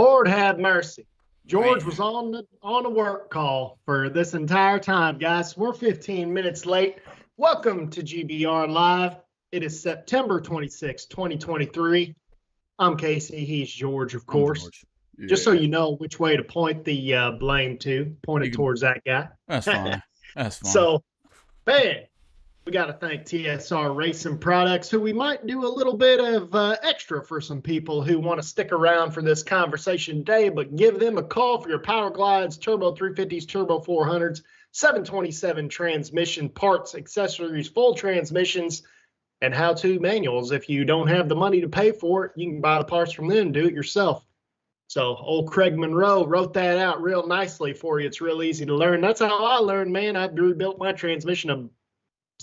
Lord have mercy. George Man. was on a work call for this entire time, guys. We're 15 minutes late. Welcome to GBR Live. It is September 26, 2023. I'm Casey. He's George, of I'm course. George. Just so Yeah. you know which way to point the blame to, point You it can- towards that guy. That's fine. That's fine. So, man, we got to thank TSR Racing Products, who we might do a little bit of extra for some people who want to stick around for this conversation today, but give them a call for your Power Glides, Turbo 350s, Turbo 400s, 727 transmission parts, accessories, full transmissions, and how-to manuals. If you don't have the money to pay for it, you can buy the parts from them and do it yourself. So old Craig Monroe wrote that out real nicely for you. It's real easy to learn. That's how I learned, man. I've rebuilt my transmission a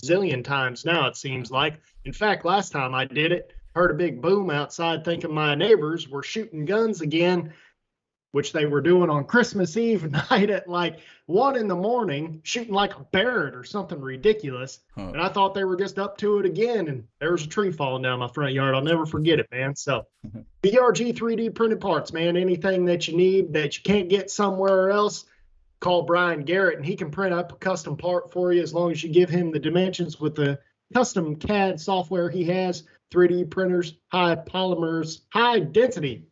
zillion times now, it seems like. In fact, last time I did it, heard a big boom outside thinking my neighbors were shooting guns again, which they were doing on Christmas Eve night at like 1 a.m, shooting like a Barrett or something ridiculous. Huh. And I thought they were just up to it again, and there was a tree falling down my front yard. I'll never forget it, man. So BRG 3D printed parts, man. Anything that you need that you can't get somewhere else, call Brian Garrett, and he can print up a custom part for you as long as you give him the dimensions with the custom CAD software he has. 3D printers, high polymers, high density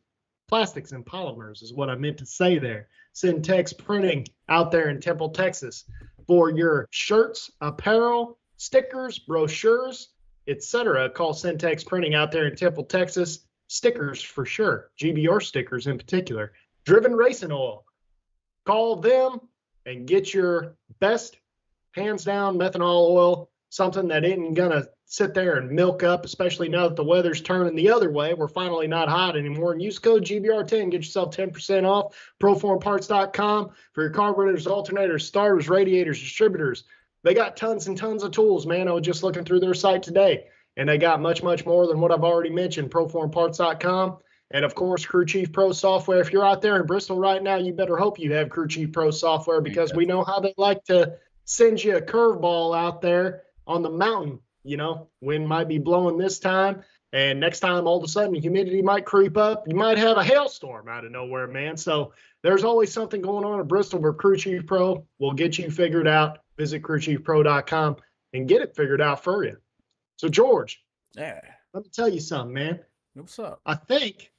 plastics and polymers is what I meant to say there. Syntex Printing out there in Temple, Texas, for your shirts, apparel, stickers, brochures, etc. Call Syntex Printing out there in Temple, Texas. Stickers for sure, GBR stickers in particular. Driven Racing Oil. Call them and get your best, hands down, methanol oil, something that isn't going to sit there and milk up, especially now that the weather's turning the other way. We're finally not hot anymore. And use code GBR10, get yourself 10% off. Proformparts.com for your carburetors, alternators, starters, radiators, distributors. They got tons and tons of tools, man. I was just looking through their site today, and they got much, much more than what I've already mentioned. Proformparts.com. And, of course, Crew Chief Pro software. If you're out there in Bristol right now, you better hope you have Crew Chief Pro software, because we know how they like to send you a curveball out there on the mountain. You know, wind might be blowing this time, and next time all of a sudden humidity might creep up. You might have a hailstorm out of nowhere, man. So there's always something going on in Bristol where Crew Chief Pro will get you figured out. Visit crewchiefpro.com and get it figured out for you. So, George, Yeah. let me tell you something, man. What's up? I think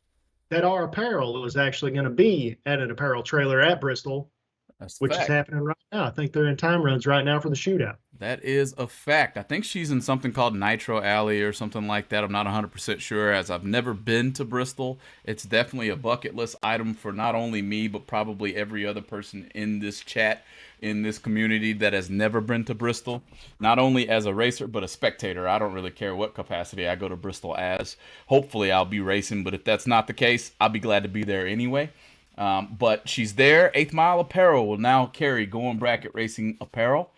that our apparel is actually going to be at an apparel trailer at Bristol, That's which is happening right now. I think they're in time runs right now for the shootout. That is a fact. I think she's in something called Nitro Alley or something like that. I'm not 100% sure, as I've never been to Bristol. It's definitely a bucket list item for not only me, but probably every other person in this chat, in this community, that has never been to Bristol. Not only as a racer, but a spectator. I don't really care what capacity I go to Bristol as. Hopefully I'll be racing, but if that's not the case, I'll be glad to be there anyway. But she's there. 8th Mile Apparel will now carry Going Bracket Racing apparel.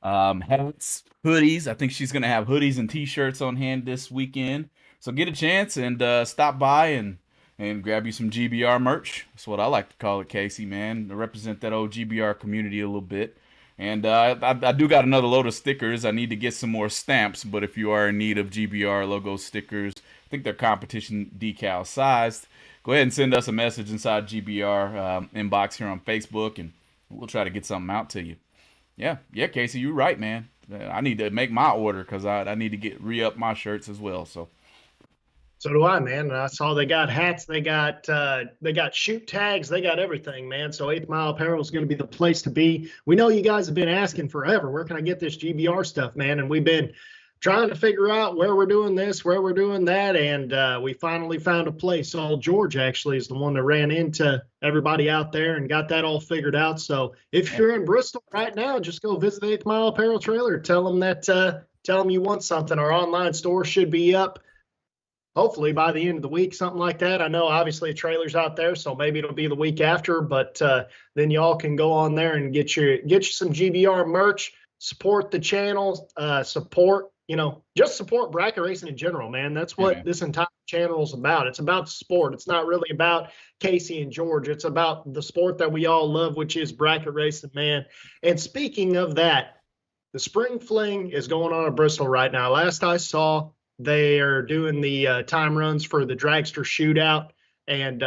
Hats, hoodies. I think she's going to have hoodies and t-shirts on hand this weekend. So get a chance and stop by and grab you some GBR merch. That's what I like to call it, Casey, man. To represent that old GBR community a little bit. And I do got another load of stickers. I need to get some more stamps, but if you are in need of GBR logo stickers, I think they're competition decal sized, go ahead and send us a message inside GBR inbox here on Facebook, and we'll try to get something out to you. Yeah, Casey, you're right, man. I need to make my order because I need to re-up my shirts as well. So do I, man. And I saw they got hats, they got shoot tags, they got everything, man. So 8th Mile Apparel is going to be the place to be. We know you guys have been asking forever, where can I get this GBR stuff, man? And we've been trying to figure out where we're doing this, where we're doing that, and we finally found a place. So George actually is the one that ran into everybody out there and got that all figured out. So if you're in Bristol right now, just go visit the 8th Mile Apparel trailer. Tell them you want something. Our online store should be up hopefully by the end of the week, something like that. I know obviously the trailer's out there, so maybe it'll be the week after, but then y'all can go on there and get you some GBR merch, support the channel, just support bracket racing in general, man. That's what this entire channel is about. It's about the sport. It's not really about Casey and George. It's about the sport that we all love, which is bracket racing, man. And speaking of that, the Spring Fling is going on at Bristol right now. Last I saw, they are doing the time runs for the dragster shootout, and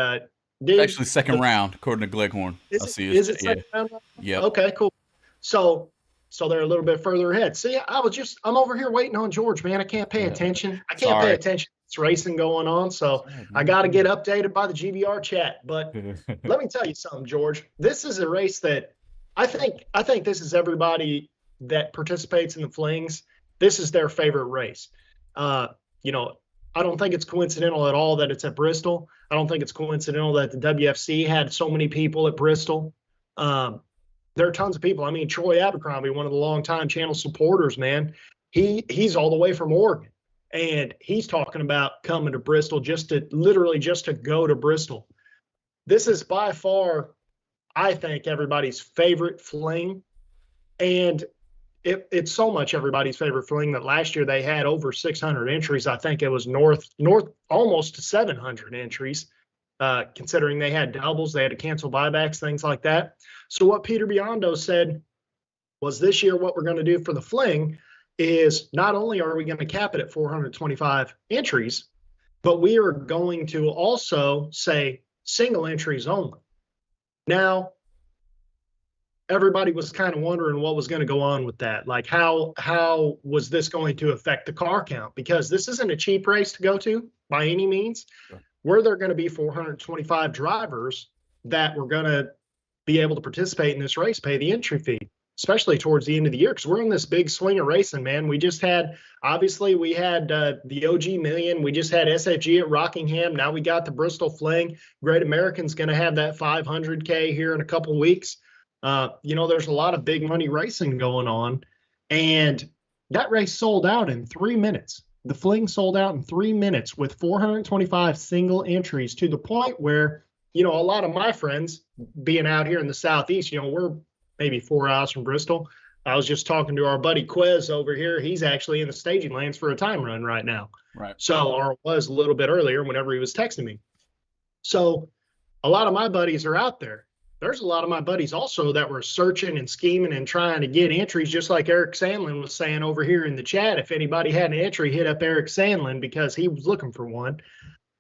Actually, second round, according to Gleghorn. I see Is it second round? Yep. Okay, cool. So they're a little bit further ahead. See, I'm over here waiting on George, man. I can't pay attention. I can't pay attention. It's racing going on, so I got to get updated by the GBR chat. But let me tell you something, George. This is a race that I think this is everybody that participates in the Flings. This is their favorite race. You know, I don't think it's coincidental at all that it's at Bristol. I don't think it's coincidental that the WFC had so many people at Bristol. There are tons of people. I mean, Troy Abercrombie, one of the longtime channel supporters, man, he's all the way from Oregon, and he's talking about coming to Bristol just to go to Bristol. This is by far, I think, everybody's favorite Fling, and it's so much everybody's favorite Fling that last year they had over 600 entries. I think it was north almost to 700 entries. Considering they had doubles, they had to cancel buybacks, things like that. So what Peter Biondo said was this year what we're going to do for the Fling is not only are we going to cap it at 425 entries, but we are going to also say single entries only. Now, everybody was kind of wondering what was going to go on with that. Like how was this going to affect the car count? Because this isn't a cheap race to go to by any means. Sure. Were there going to be 425 drivers that were going to be able to participate in this race, pay the entry fee, especially towards the end of the year? Because we're in this big swing of racing, man. We just had, obviously, we had the OG Million. We just had SFG at Rockingham. Now we got the Bristol Fling. Great American's going to have that 500K here in a couple weeks. You know, there's a lot of big money racing going on. And that race sold out in 3 minutes. The Fling sold out in 3 minutes with 425 single entries, to the point where, you know, a lot of my friends being out here in the Southeast, you know, we're maybe 4 hours from Bristol. I was just talking to our buddy Quez over here. He's actually in the staging lanes for a time run right now. Right. So, or was a little bit earlier whenever he was texting me. So a lot of my buddies are out there. There's a lot of my buddies also that were searching and scheming and trying to get entries, just like Eric Sandlin was saying over here in the chat. If anybody had an entry, hit up Eric Sandlin because he was looking for one.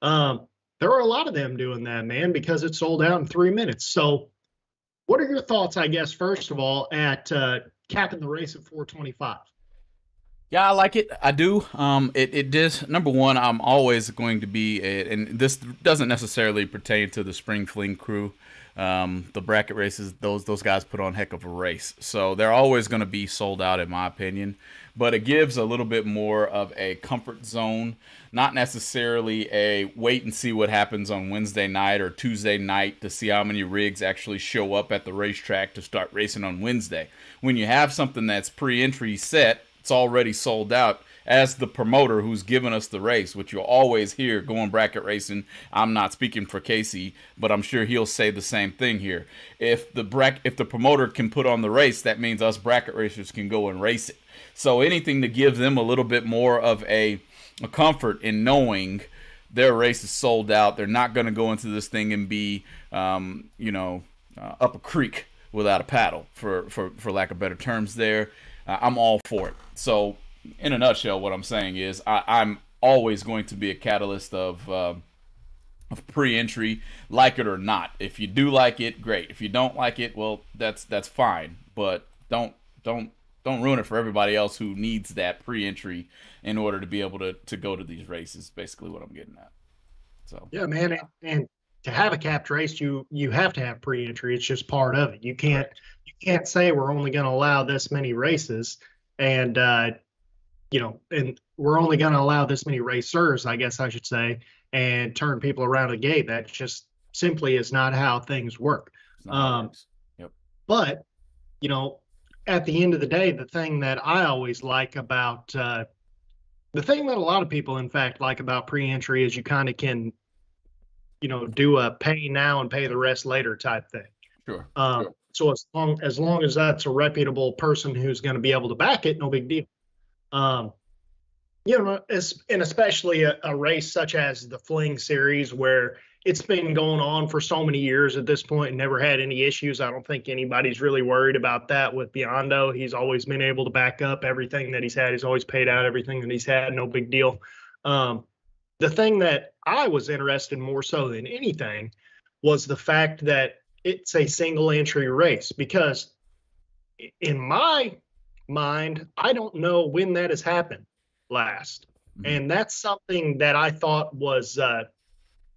There were a lot of them doing that, man, because it sold out in 3 minutes. So what are your thoughts, I guess, first of all, at capping the race at 425? Yeah, I like it. I do. It does. Number one, I'm always going to be, and this doesn't necessarily pertain to the Spring Fling crew. The bracket races, those guys put on heck of a race, so they're always going to be sold out, in my opinion. But it gives a little bit more of a comfort zone, not necessarily a wait and see what happens on Wednesday night or Tuesday night to see how many rigs actually show up at the racetrack to start racing on Wednesday. When you have something that's pre-entry set, it's already sold out. As the promoter who's given us the race, which you'll always hear going bracket racing, I'm not speaking for Casey, but I'm sure he'll say the same thing here. If the promoter can put on the race, that means us bracket racers can go and race it. So anything to give them a little bit more of a comfort in knowing their race is sold out. They're not going to go into this thing and be, up a creek without a paddle, for lack of better terms there. I'm all for it. So in a nutshell, what I'm saying is I'm always going to be a catalyst of pre-entry, like it or not. If you do like it, great. If you don't like it, well, that's fine. But don't ruin it for everybody else who needs that pre-entry in order to be able to go to these races. Basically, what I'm getting at. So yeah, man, and to have a capped race, you have to have pre-entry. It's just part of it. You can't say we're only going to allow this many races, and and we're only going to allow this many racers, I guess I should say, and turn people around the gate. That just simply is not how things work. Yep. But, at the end of the day, the thing that I always like about the thing that a lot of people, in fact, like about pre-entry is you kind of can, do a pay now and pay the rest later type thing. Sure. So as long as that's a reputable person who's going to be able to back it, no big deal. And especially a race such as the Fling Series, where it's been going on for so many years at this point and never had any issues. I don't think anybody's really worried about that with Biondo. He's always been able to back up everything that he's had. He's always paid out everything that he's had. No big deal. The thing that I was interested in more so than anything was the fact that it's a single entry race, because in my mind, I don't know when that has happened last. And that's something that I thought was,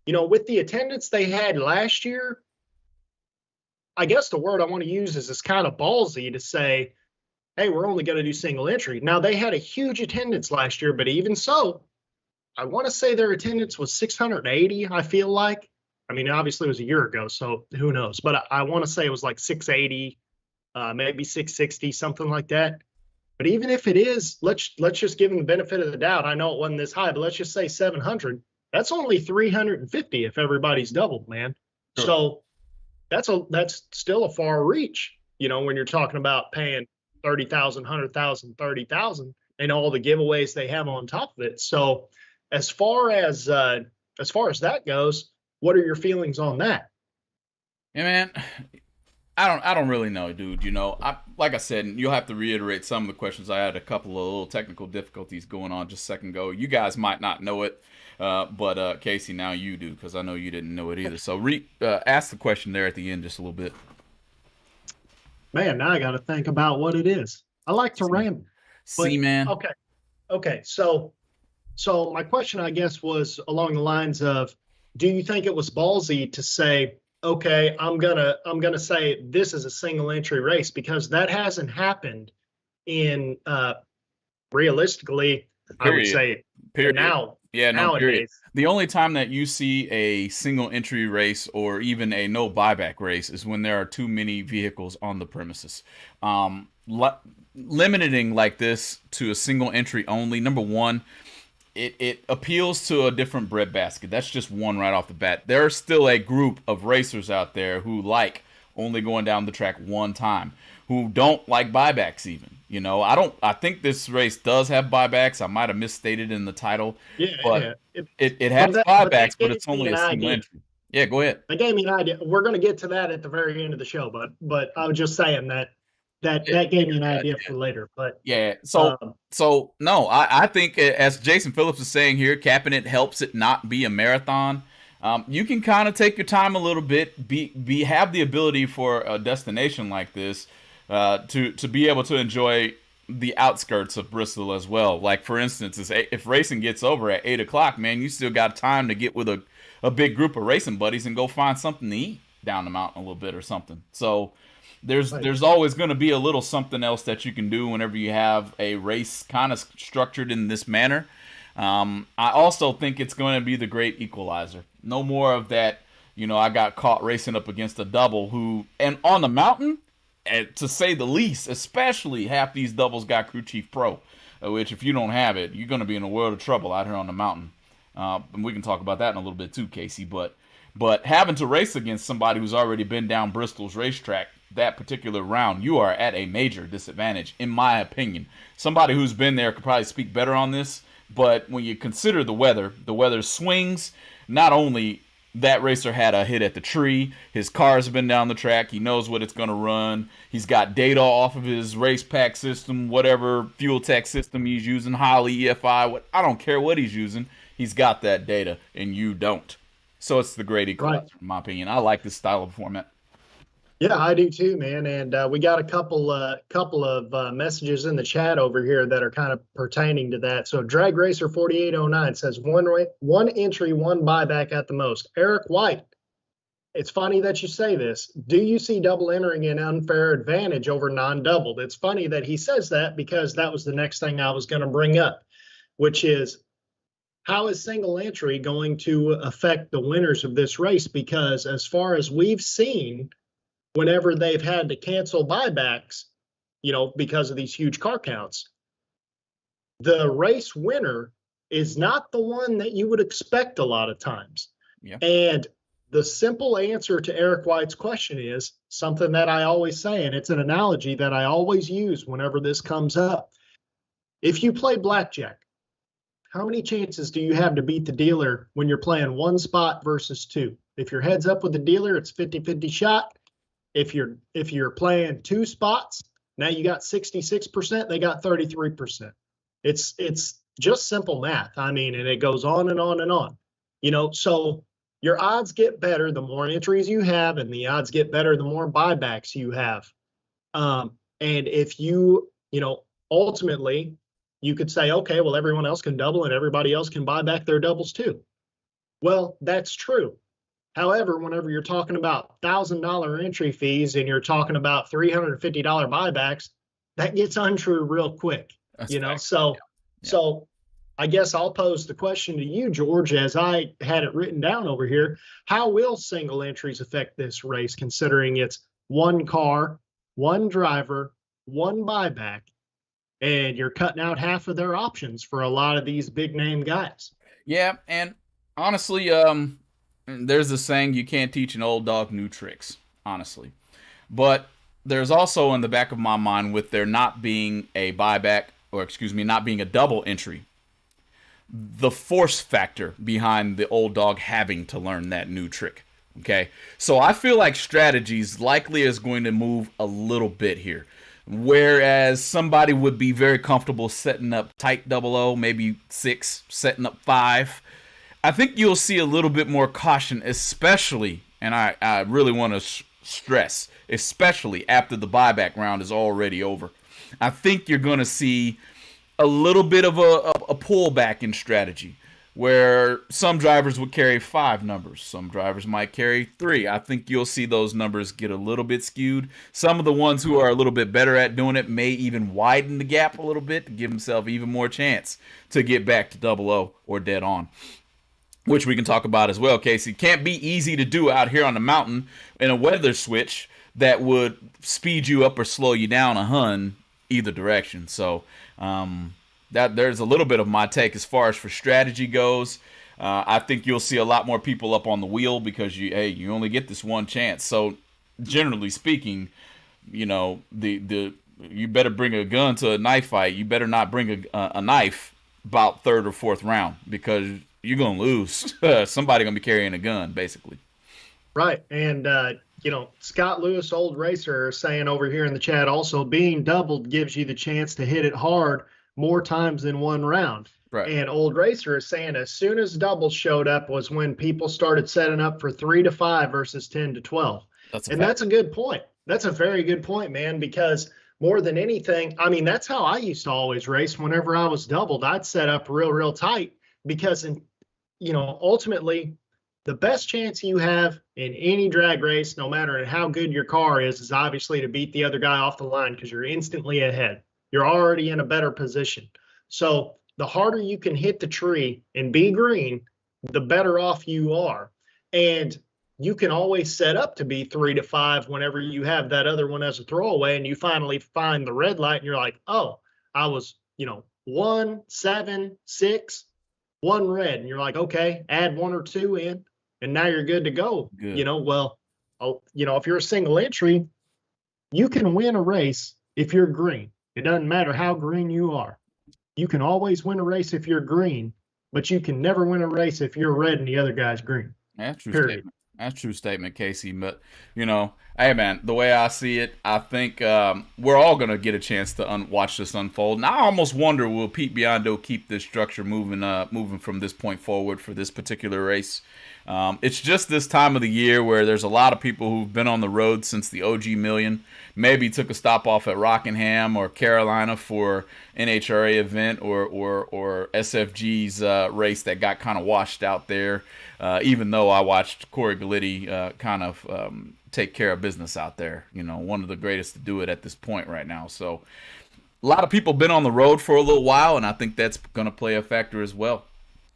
with the attendance they had last year, I guess the word I want to use is it's kind of ballsy to say, hey, we're only going to do single entry. Now, they had a huge attendance last year, but even so, I want to say their attendance was 680, I feel like. I mean, obviously it was a year ago, so who knows? But I want to say it was like 680, maybe 660, something like that. But even if it is, let's just give them the benefit of the doubt. I know it wasn't this high, but let's just say 700. That's only 350 if everybody's doubled, man. Sure. So that's still a far reach, when you're talking about paying 30,000, 100,000, 30,000, and all the giveaways they have on top of it. So as far as that goes, what are your feelings on that? Yeah, man, I don't really know, dude. Like I said, you'll have to reiterate some of the questions. I had a couple of little technical difficulties going on just a second ago. You guys might not know it, but Casey, now you do, because I know you didn't know it either. So ask the question there at the end just a little bit. Man, now I got to think about what it is. I like to ramble. See, man. Okay. So my question, I guess, was along the lines of, do you think it was ballsy to say, okay, I'm gonna say this is a single entry race, because that hasn't happened in realistically, I would say now. Yeah, nowadays. Period. The only time that you see a single entry race or even a no buyback race is when there are too many vehicles on the premises. Limiting like this to a single entry only, number one, it appeals to a different breadbasket. That's just one right off the bat. There are still a group of racers out there who like only going down the track one time, who don't like buybacks even. I think this race does have buybacks. I might have misstated in the title. But it has buybacks, but it's only a single entry. Yeah, go ahead. That gave me an idea. We're going to get to that at the very end of the show, but I was just saying that gave me an idea for later. But yeah, so no, I think, as Jason Phillips is saying here, capping it helps it not be a marathon. You can kind of take your time a little bit, have the ability for a destination like this to be able to enjoy the outskirts of Bristol as well. Like, for instance, if racing gets over at 8 o'clock, man, you still got time to get with a big group of racing buddies and go find something to eat down the mountain a little bit or something. So there's always going to be a little something else that you can do whenever you have a race kind of structured in this manner. I also think it's going to be the great equalizer. No more of that, I got caught racing up against a double and on the mountain, to say the least, especially half these doubles got crew chief pro, which if you don't have it, you're going to be in a world of trouble out here on the mountain. And we can talk about that in a little bit too, Casey. But having to race against somebody who's already been down Bristol's racetrack that particular round, you are at a major disadvantage, in my opinion. Somebody who's been there could probably speak better on this, but when you consider the weather swings. Not only that racer had a hit at the tree, his car's been down the track, he knows what it's going to run, he's got data off of his race pack system, whatever fuel tech system he's using, Holley, EFI, I don't care what he's using, he's got that data, and you don't. So it's the great equalizer, in my opinion. I like this style of format. Yeah, I do too, man. And we got a couple of messages in the chat over here that are kind of pertaining to that. So Drag Racer 4809 says one entry, one buyback at the most. Eric White, it's funny that you say this. Do you see double entering an unfair advantage over non-doubled? It's funny that he says that, because that was the next thing I was going to bring up, which is, how is single entry going to affect the winners of this race? Because as far as we've seen, whenever they've had to cancel buybacks, because of these huge car counts, the race winner is not the one that you would expect a lot of times. Yeah. And the simple answer to Eric White's question is something that I always say, and it's an analogy that I always use whenever this comes up. If you play blackjack, how many chances do you have to beat the dealer when you're playing one spot versus two? If you're heads up with the dealer, it's 50-50 shot. If you're playing two spots, now you got 66%, they got 33%. It's just simple math. I mean, and it goes on and on and on. So your odds get better the more entries you have, and the odds get better the more buybacks you have. And if ultimately, you could say, okay, well, everyone else can double and everybody else can buy back their doubles too. Well, that's true. However, whenever you're talking about $1,000 entry fees and you're talking about $350 buybacks, that gets untrue real quick. That's So I guess I'll pose the question to you, George, as I had it written down over here. How will single entries affect this race, considering it's one car, one driver, one buyback, and you're cutting out half of their options for a lot of these big name guys? Yeah, and honestly, there's a saying, you can't teach an old dog new tricks, honestly. But there's also in the back of my mind, with there not being a buyback, or excuse me, not being a double entry, the force factor behind the old dog having to learn that new trick. Okay, so I feel like strategies likely is going to move a little bit here. Whereas somebody would be very comfortable setting up tight 00, maybe 6, setting up 5. I think you'll see a little bit more caution, especially, and I really want to stress, especially after the buyback round is already over. I think you're going to see a little bit of a pullback in strategy, where some drivers would carry 5 numbers. Some drivers might carry 3. I think you'll see those numbers get a little bit skewed. Some of the ones who are a little bit better at doing it may even widen the gap a little bit to give themselves even more chance to get back to 00 or dead on, which we can talk about as well, Casey. Can't be easy to do out here on the mountain in a weather switch that would speed you up or slow you down a hun either direction. So that there's a little bit of my take as far as for strategy goes. I think you'll see a lot more people up on the wheel because you only get this one chance. So generally speaking, you better bring a gun to a knife fight. You better not bring a knife about 3rd or 4th round, because you're gonna lose. Somebody gonna be carrying a gun, basically. Right. And Scott Lewis, old racer, saying over here in the chat also, being doubled gives you the chance to hit it hard more times than one round. Right. And old racer is saying as soon as doubles showed up was when people started setting up for 3 to 5 versus 10 to 12. That's a good point. That's a very good point, man, because more than anything, I mean, that's how I used to always race. Whenever I was doubled, I'd set up real tight, because ultimately the best chance you have in any drag race, no matter how good your car is obviously to beat the other guy off the line, because you're instantly ahead. You're already in a better position. So the harder you can hit the tree and be green, the better off you are. And you can always set up to be 3 to 5 whenever you have that other one as a throwaway and you finally find the red light and you're like, oh, I was, 1, 7, 6, 1 red. And you're like, okay, add 1 or 2 in, and now you're good to go. Good. If you're a single entry, you can win a race if you're green. It doesn't matter how green you are. You can always win a race if you're green, but you can never win a race if you're red and the other guy's green. That's true statement. That's true statement, Casey. But, hey, man, the way I see it, I think we're all going to get a chance to watch this unfold. And I almost wonder, will Pete Biondo keep this structure moving from this point forward for this particular race? It's just this time of the year where there's a lot of people who've been on the road since the OG Million, maybe took a stop off at Rockingham or Carolina for NHRA event or SFG's race that got kind of washed out there, even though I watched Corey Gallitti kind of take care of business out there. One of the greatest to do it at this point right now. So a lot of people been on the road for a little while, and I think that's going to play a factor as well.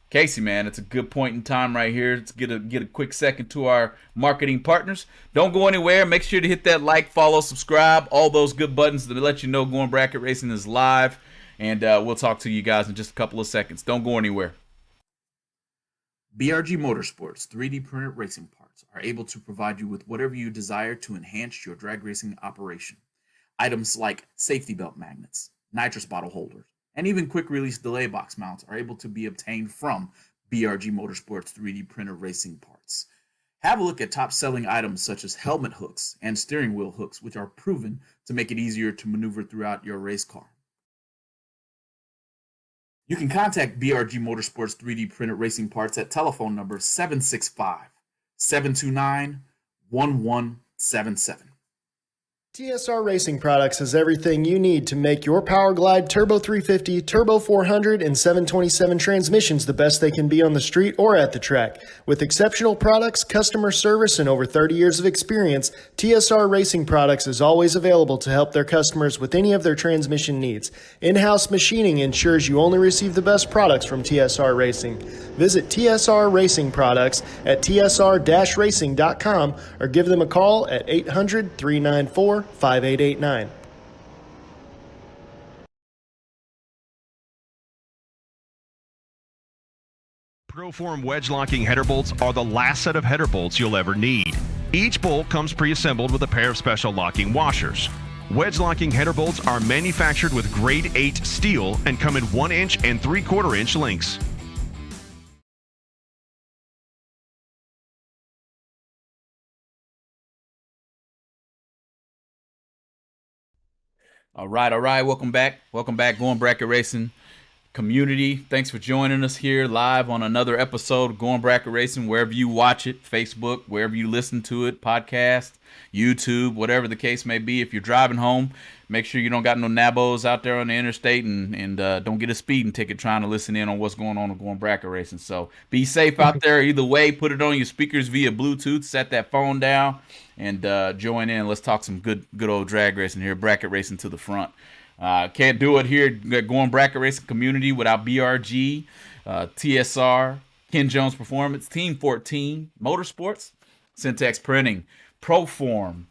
Casey, man, it's a good point in time right here. Let's get a quick second to our marketing partners. Don't go anywhere. Make sure to hit that like, follow, subscribe, all those good buttons to let you know Going Bracket Racing is live. And we'll talk to you guys in just a couple of seconds. Don't go anywhere. BRG Motorsports 3D printed racing parts are able to provide you with whatever you desire to enhance your drag racing operation. Items like safety belt magnets, nitrous bottle holders, and even quick-release delay box mounts are able to be obtained from BRG Motorsports 3D printer racing parts. Have a look at top-selling items such as helmet hooks and steering wheel hooks, which are proven to make it easier to maneuver throughout your race car. You can contact BRG Motorsports 3D printer racing parts at telephone number 729 1177. TSR Racing Products has everything you need to make your Power Glide, Turbo 350, Turbo 400, and 727 transmissions the best they can be on the street or at the track. With exceptional products, customer service, and over 30 years of experience, TSR Racing Products is always available to help their customers with any of their transmission needs. In-house machining ensures you only receive the best products from TSR Racing. Visit TSR Racing Products at tsr-racing.com or give them a call at 800-394-5889. Proform wedge locking header bolts are the last set of header bolts you'll ever need. Each bolt comes pre-assembled with a pair of special locking washers. Wedge locking header bolts are manufactured with grade 8 steel and come in 1 inch and 3/4 inch lengths. All right. Welcome back. Going Bracket Racing community. Thanks for joining us here live on another episode of Going Bracket Racing, wherever you watch it, Facebook, wherever you listen to it, podcast, YouTube, whatever the case may be. If you're driving home, make sure you don't got no nabos out there on the interstate and don't get a speeding ticket trying to listen in on what's going on with Going Bracket Racing. So be safe out there either way. Put it on your speakers via Bluetooth. Set that phone down and join in. Let's talk some good old drag racing here. Bracket racing to the front. Can't do it here Going Bracket Racing community without BRG, TSR, Ken Jones Performance, Team 14, Motorsports, Syntex Printing, Proform,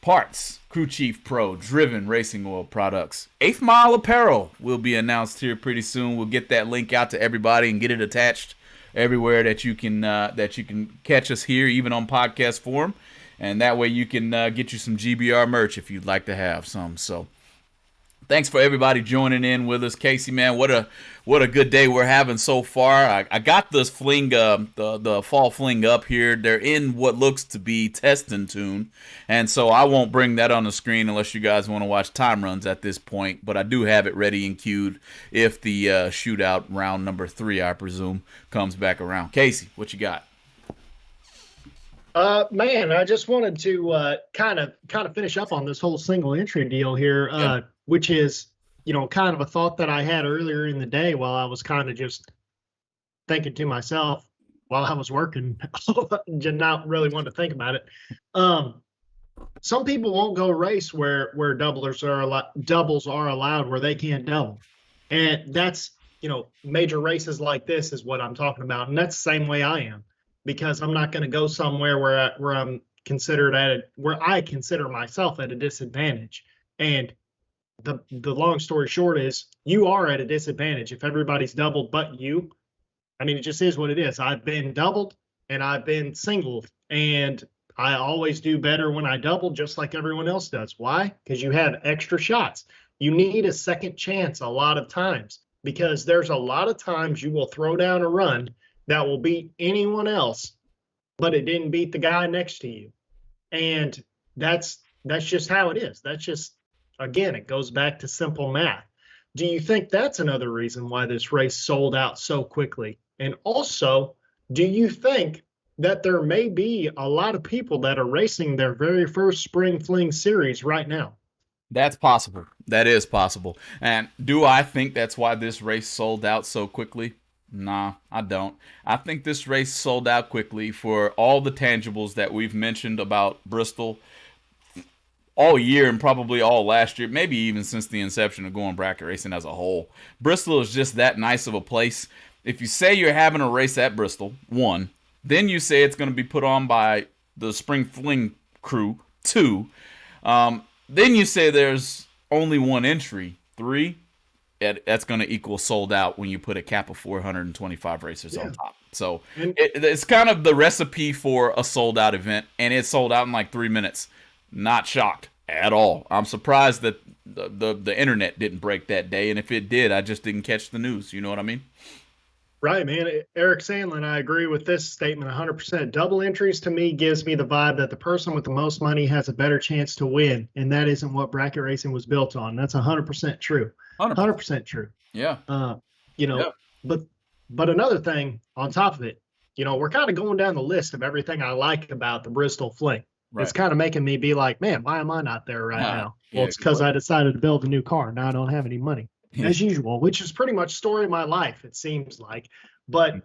Parts, Crew Chief Pro, Driven Racing Oil Products. 8th Mile Apparel will be announced here pretty soon. We'll get that link out to everybody and get it attached everywhere that you can catch us here, even on podcast form. And that way you can get you some GBR merch if you'd like to have some. So thanks for everybody joining in with us. Casey, man, what a good day we're having so far. I got this fling, the Fall Fling up here. They're in what looks to be test and tune, and so I won't bring that on the screen unless you guys want to watch time runs at this point, but I do have it ready and queued if the shootout round number 3, I presume, comes back around. Casey, what you got? Man, I just wanted to kind of finish up on this whole single entry deal here, which is, kind of a thought that I had earlier in the day while I was kind of just thinking to myself while I was working, just not really wanting to think about it. Some people won't go race where doubles are allowed, where they can't double, and that's major races like this is what I'm talking about, and that's the same way I am. Because I'm not going to go somewhere where I'm considered where I consider myself at a disadvantage. And the long story short is you are at a disadvantage if everybody's doubled but you. I mean, it just is what it is. I've been doubled and I've been singled, and I always do better when I double, just like everyone else does. Why? Because you have extra shots. You need a second chance a lot of times, because there's a lot of times you will throw down a run that will beat anyone else, but it didn't beat the guy next to you. And that's just how it is. That's just, again, it goes back to simple math. Do you think that's another reason why this race sold out so quickly? And also, do you think that there may be a lot of people that are racing their very first Spring Fling series right now? That's possible. That is possible. And do I think that's why this race sold out so quickly? Nah, I don't. I think this race sold out quickly for all the tangibles that we've mentioned about Bristol all year and probably all last year, maybe even since the inception of Going Bracket Racing as a whole. Bristol is just that nice of a place. If you say you're having a race at Bristol, 1, then you say it's going to be put on by the Spring Fling crew, 2, then you say there's only 1 entry, 3, that's going to equal sold out when you put a cap of 425 racers on top. So it's kind of the recipe for a sold out event, and it sold out in like 3 minutes. Not shocked at all. I'm surprised that the internet didn't break that day, and if it did, I just didn't catch the news. You know what I mean? Right, man. Eric Sandlin, I agree with this statement 100%. Double entries to me gives me the vibe that the person with the most money has a better chance to win, and that isn't what bracket racing was built on. That's 100% true. 100% true. Yeah. But another thing on top of it, we're kind of going down the list of everything I like about the Bristol Fling. Right. It's kind of making me be like, man, why am I not there right now? Yeah, Well, it's because I decided to build a new car. Now I don't have any money, as usual, which is pretty much the story of my life, it seems like. But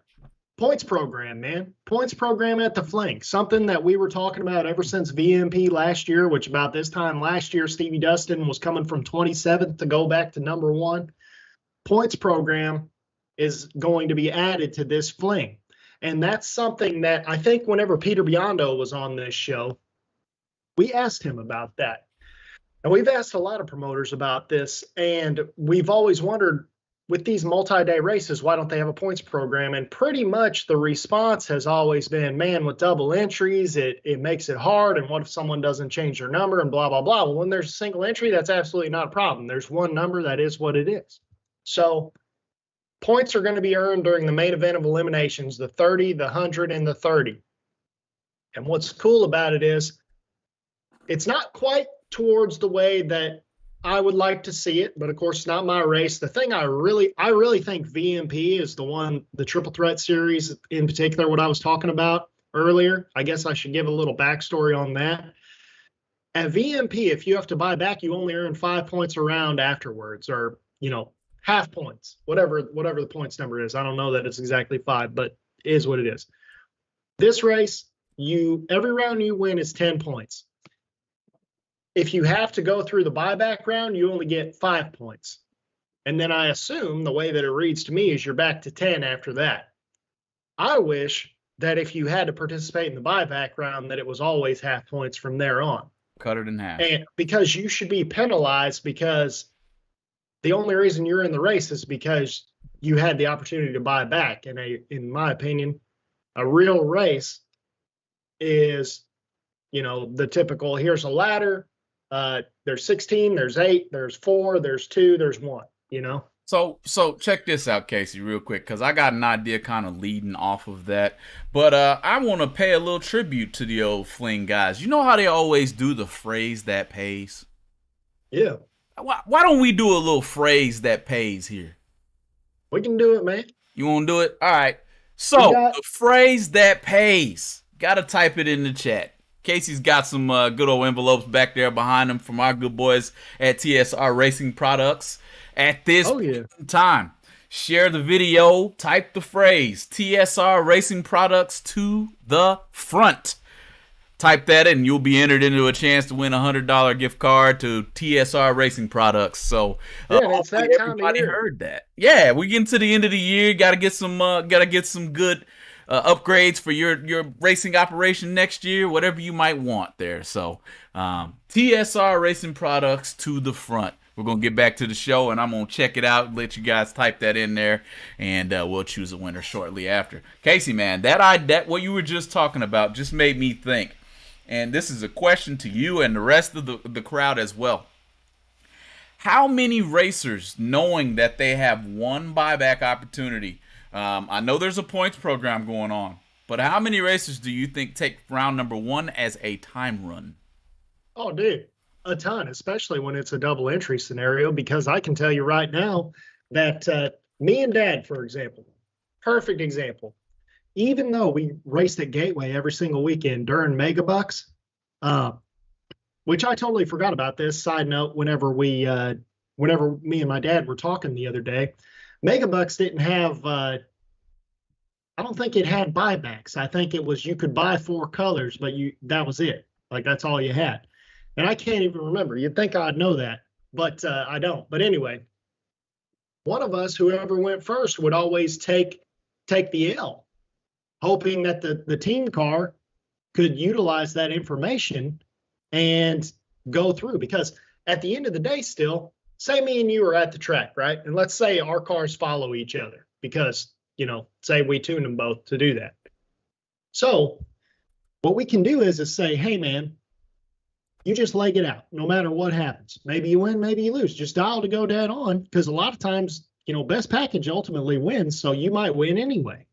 points program, man. Points program at the Fling. Something that we were talking about ever since VMP last year, which about this time last year, Stevie Dustin was coming from 27th to go back to number 1. Points program is going to be added to this Fling. And that's something that I think whenever Peter Biondo was on this show, we asked him about that. And we've asked a lot of promoters about this, and we've always wondered, with these multi-day races, why don't they have a points program? And pretty much the response has always been, man, with double entries, it makes it hard. And what if someone doesn't change their number and blah, blah, blah? Well, when there's a single entry, that's absolutely not a problem. There's one number, that is what it is. So points are going to be earned during the main event of eliminations, the 30, the 100, and the 30. And what's cool about it is it's not quite towards the way that I would like to see it, but of course it's not my race. The thing I really think VMP is the one, the Triple Threat Series in particular, what I was talking about earlier. I guess I should give a little backstory on that. At VMP, if you have to buy back, you only earn 5 points a round afterwards, or, half points, whatever the points number is. I don't know that it's exactly 5, but it is what it is. This race, every round you win is 10 points. If you have to go through the buyback round, you only get 5 points. And then I assume the way that it reads to me is you're back to 10 after that. I wish that if you had to participate in the buyback round, that it was always half points from there on. Cut it in half. And because you should be penalized, because the only reason you're in the race is because you had the opportunity to buy back. And in my opinion, a real race is, the typical, here's a ladder. There's 16, there's 8, there's 4, there's 2, there's 1, So check this out, Casey, real quick, because I got an idea kind of leading off of that. But I want to pay a little tribute to the old Fling guys. You know how they always do the phrase that pays? Yeah. Why don't we do a little phrase that pays here? We can do it, man. You want to do it? All right. So the phrase that pays. Got to type it in the chat. Casey's got some good old envelopes back there behind him from our good boys at TSR Racing Products. At this time, share the video, type the phrase TSR Racing Products to the front. Type that in, you'll be entered into a chance to win a $100 gift card to TSR Racing Products. So it's that everybody heard that. Yeah, we get into the end of the year. Got to get some good upgrades for your racing operation next year, whatever you might want there. So TSR Racing Products to the front. We're going to get back to the show, and I'm going to check it out and let you guys type that in there, and we'll choose a winner shortly after. Casey, man, that what you were just talking about just made me think, and this is a question to you and the rest of the crowd as well. How many racers, knowing that they have one buyback opportunity, I know there's a points program going on, but how many racers do you think take round number 1 as a time run? Oh, dude, a ton, especially when it's a double entry scenario, because I can tell you right now that me and Dad, for example, perfect example, even though we raced at Gateway every single weekend during Megabucks, which I totally forgot about this. Side note, whenever me and my dad were talking the other day, Megabucks didn't have, I don't think it had buybacks. I think it was you could buy 4 colors, but that was it. Like, that's all you had. And I can't even remember. You'd think I'd know that, but I don't. But anyway, one of us, whoever went first, would always take the L, hoping that the team car could utilize that information and go through. Because at the end of the day, still, say me and you are at the track, right? And let's say our cars follow each other because, say we tune them both to do that. So what we can do is say, hey, man, you just leg it out no matter what happens. Maybe you win, maybe you lose. Just dial to go dead on, because a lot of times, best package ultimately wins, so you might win anyway.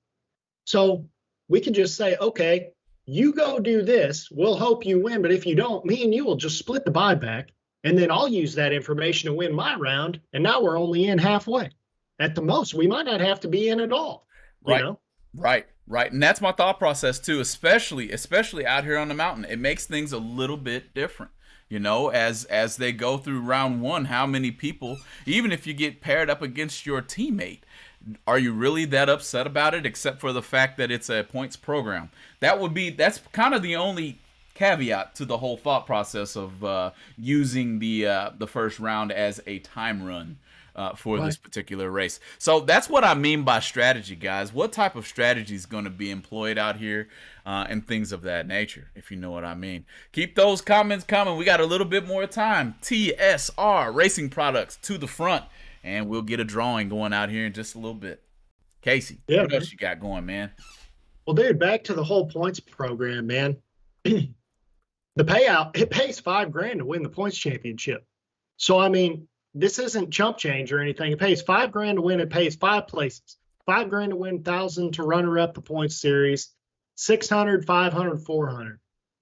So we can just say, okay, you go do this. We'll hope you win, but if you don't, me and you will just split the buyback, and then I'll use that information to win my round, and now we're only in halfway. At the most, we might not have to be in at all. Right. Right. Right, and that's my thought process too, especially out here on the mountain. It makes things a little bit different. As they go through round one, how many people, even if you get paired up against your teammate, are you really that upset about it, except for the fact that it's a points program? That's kind of the only caveat to the whole thought process of using the first round as a time run for this particular race. So that's what I mean by strategy, guys. What type of strategy is going to be employed out here and things of that nature, if you know what I mean. Keep those comments coming. We got a little bit more time. TSR Racing Products to the front, and we'll get a drawing going out here in just a little bit. Casey, what else you got going, man? Well, dude, back to the whole points program, man. The payout, it pays $5,000 to win the points championship. So, I mean, this isn't chump change or anything. It pays $5,000 to win. It pays 5 places. $5,000 to win, 1,000 to runner up the points series, 600, 500, 400.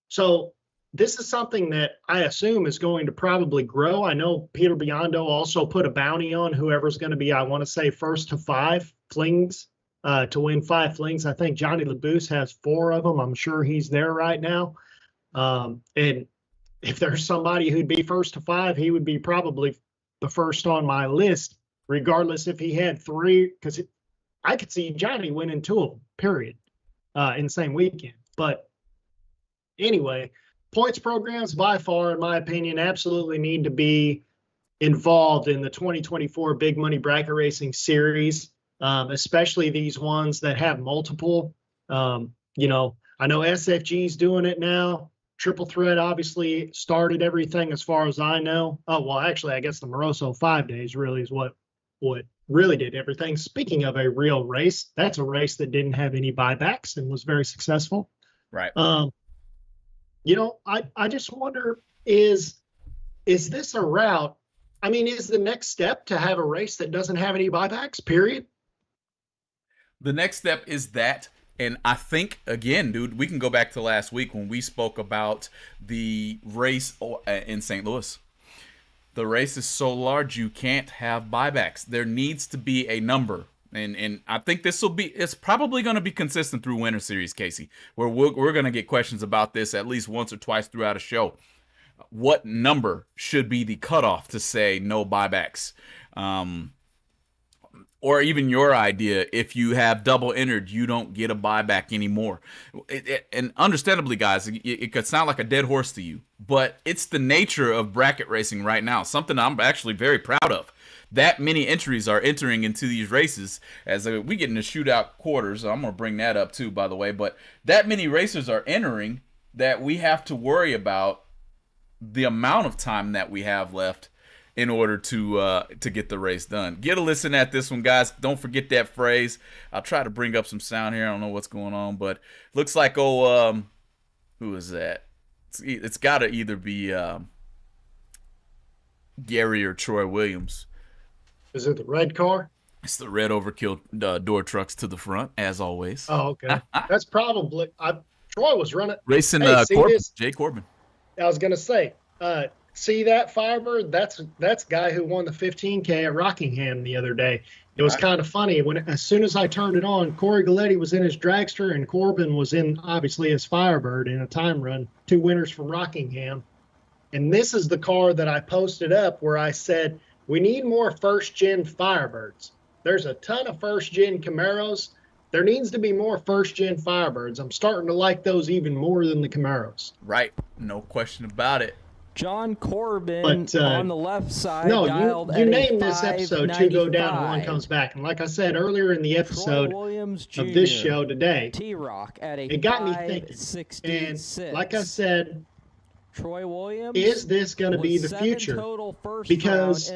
So this is something that I assume is going to probably grow. I know Peter Biondo also put a bounty on whoever's going to be, I want to say, first to 5 flings to win 5 flings. I think Johnny LeBouse has 4 of them. I'm sure he's there right now. And if there's somebody who'd be first to 5, he would be probably the first on my list, regardless if he had 3, because I could see Johnny winning 2 of them, period, in the same weekend. But anyway, points programs by far, in my opinion, absolutely need to be involved in the 2024 Big Money Bracket Racing Series, especially these ones that have multiple. I know SFG's doing it now. Triple Threat obviously started everything as far as I know. Oh, well, actually, I guess the Moroso 5 days really is what really did everything. Speaking of a real race, that's a race that didn't have any buybacks and was very successful. Right. I just wonder, is this a route? I mean, is the next step to have a race that doesn't have any buybacks, period? The next step is that. And I think, again, dude, we can go back to last week when we spoke about the race in St. Louis. The race is so large you can't have buybacks. There needs to be a number. And I think it's probably going to be consistent through Winter Series, Casey, where we're going to get questions about this at least once or twice throughout a show. What number should be the cutoff to say no buybacks? Or even your idea, if you have double entered, you don't get a buyback anymore. And understandably, guys, it could sound like a dead horse to you, but it's the nature of bracket racing right now, something I'm actually very proud of. That many entries are entering into these races as we get into shootout quarters. I'm going to bring that up too, by the way, but that many racers are entering that we have to worry about the amount of time that we have left in order to get the race done. Get a listen at this one, guys. Don't forget that phrase. I'll try to bring up some sound here. I don't know what's going on, but looks like, who is that? It's got to either be Gary or Troy Williams. Is it the red car? It's the red overkill door trucks to the front, as always. Oh, okay. That's probably Troy was running. Racing Jay Corbin. I was going to say, see that Firebird? That's guy who won the 15K at Rockingham the other day. It was kind of funny as soon as I turned it on, Corey Galletti was in his dragster and Corbin was in obviously his Firebird in a time run, 2 winners from Rockingham. And this is the car that I posted up where I said, we need more first-gen Firebirds. There's a ton of first-gen Camaros. There needs to be more first-gen Firebirds. I'm starting to like those even more than the Camaros. Right. No question about it. John Corbin on the left side. No, you named this episode to go down and one comes back. And like I said earlier in the episode of this show today, T-Rock at it got me thinking. And like I said, Troy Williams, is this going to be the future? Because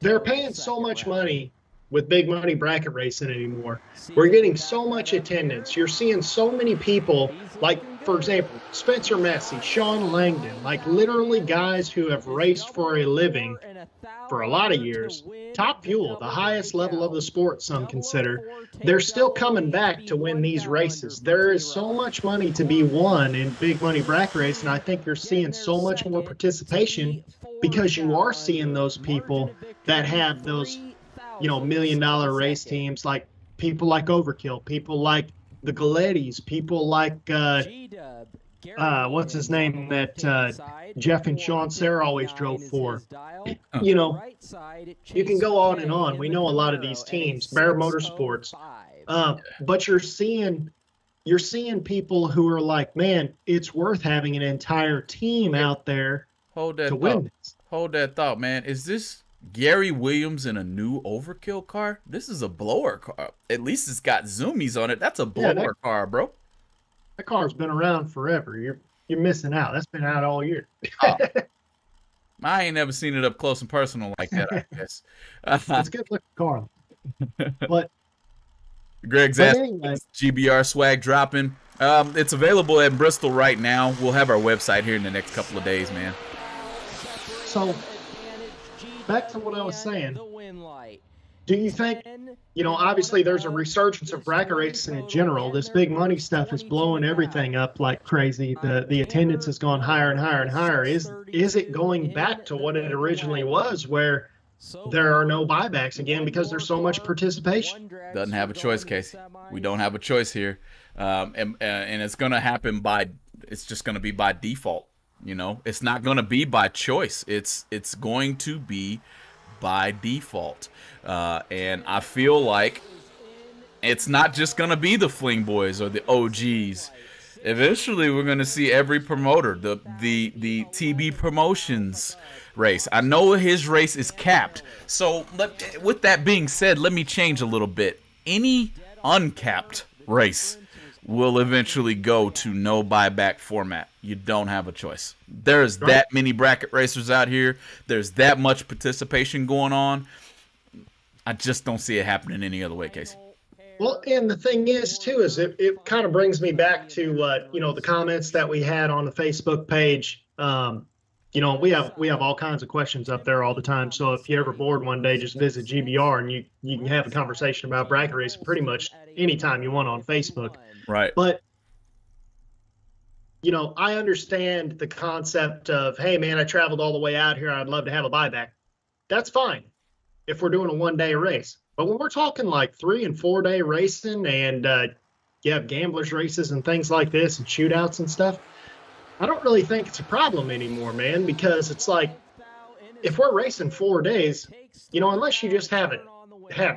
they're paying so much money with big money bracket racing anymore. We're getting so much attendance. You're seeing so many people, like, for example, Spencer Messi, Sean Langdon, like literally guys who have raced for a living for a lot of years. Top Fuel, the highest level of the sport, some consider. They're still coming back to win these races. There is so much money to be won in big money bracket racing. I think you're seeing so much more participation because you are seeing those people that have those $1 million race teams, like people like Overkill, people like the Galettis, people like what's his name that Jeff and Sean Sarah always drove for. You know, you can go on and on. We know a lot of these teams, Bear Motorsports, but you're seeing people who are like, man, it's worth having an entire team out there to win this. Hold that thought, man. Is this Gary Williams in a new overkill car? This is a blower car. At least it's got zoomies on it. That's a blower car, bro. That car's been around forever. You're missing out. That's been out all year. I ain't never seen it up close and personal like that, I guess. It's a good looking car. But Greg's asking, GBR swag dropping. It's available at Bristol right now. We'll have our website here in the next couple of days, man. So, back to what I was saying. Do you think, obviously there's a resurgence of bracket racing in general. This big money stuff is blowing everything up like crazy. The attendance has gone higher and higher and higher. Is it going back to what it originally was, where there are no buybacks again because there's so much participation? Doesn't have a choice, Casey. We don't have a choice here. And it's going to happen it's just going to be by default. It's not going to be by choice. It's going to be by default. And I feel like it's not just going to be the Fling Boys or the OGs. Eventually, we're going to see every promoter, the TB Promotions race. I know his race is capped. So with that being said, let me change a little bit. Any uncapped race will eventually go to no buyback format. You don't have a choice. There's that many bracket racers out here. There's that much participation going on. I just don't see it happening any other way, Casey. Well, and the thing is, too, is it kind of brings me back to, the comments that we had on the Facebook page. We have all kinds of questions up there all the time. So if you're ever bored one day, just visit GBR and you can have a conversation about bracket racing pretty much anytime you want on Facebook. Right. But, I understand the concept of, hey, man, I traveled all the way out here. I'd love to have a buyback. That's fine if we're doing a one-day race. But when we're talking like 3 and 4 day racing and you have gamblers races and things like this and shootouts and stuff, I don't really think it's a problem anymore, man, because it's like if we're racing 4 days, unless you just have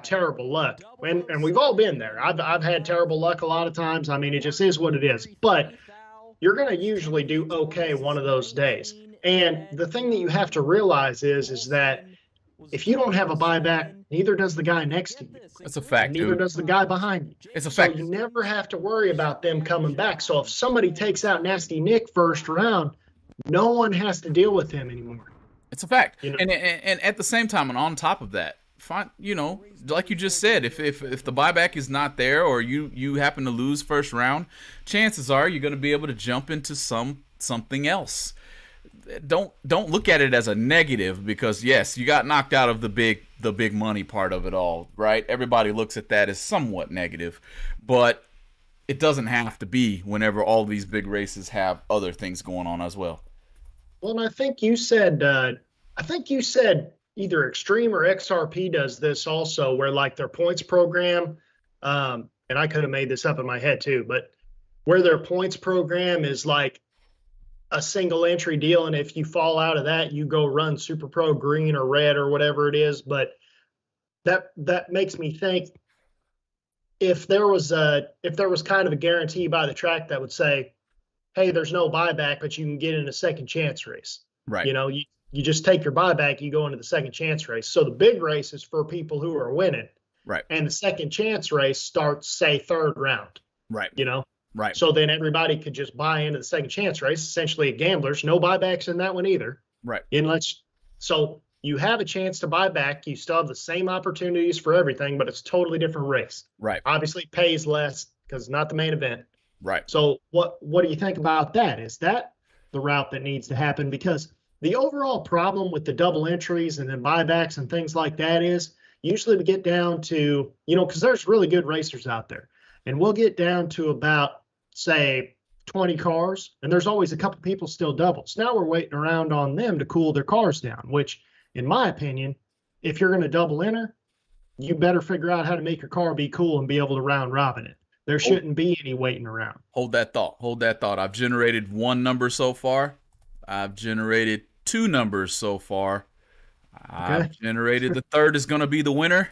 terrible luck, and we've all been there. I've had terrible luck a lot of times. I mean, it just is what it is. But you're going to usually do okay one of those days. And the thing that you have to realize is that if you don't have a buyback, neither does the guy next to you. That's a fact, neither does the guy behind you. It's a fact. So you never have to worry about them coming back. So if somebody takes out Nasty Nick first round, no one has to deal with him anymore. It's a fact. And at the same time, and on top of that, fine, like you just said, if the buyback is not there or you happen to lose first round, chances are you're going to be able to jump into something else. Don't look at it as a negative, because yes, you got knocked out of the big money part of it all, right? Everybody looks at that as somewhat negative, but it doesn't have to be whenever all these big races have other things going on as well. Well, and I think you said either Extreme or XRP does this also, where like their points program, and I could have made this up in my head too, but where their points program is like a single entry deal, and if you fall out of that, you go run Super Pro green or red or whatever it is. But that makes me think, if there was kind of a guarantee by the track that would say, hey, there's no buyback, but you can get in a second chance race. Right. You just take your buyback, you go into the second chance race. So the big race is for people who are winning. Right. And the second chance race starts, say, third round. Right. Right. So then everybody could just buy into the second chance race, essentially a gambler's. No buybacks in that one either. Right. So you have a chance to buy back. You still have the same opportunities for everything, but it's a totally different race. Right. Obviously it pays less because it's not the main event. Right. So what do you think about that? Is that the route that needs to happen? Because the overall problem with the double entries and then buybacks and things like that is usually we get down to, because there's really good racers out there, and we'll get down to about, say, 20 cars, and there's always a couple people still doubles. Now we're waiting around on them to cool their cars down, which, in my opinion, if you're going to double enter, you better figure out how to make your car be cool and be able to round robin it. there shouldn't be any waiting around. Hold that thought. Hold that thought. I've generated 1 number so far. I've generated 2 numbers so far. I've generated the third is going to be the winner.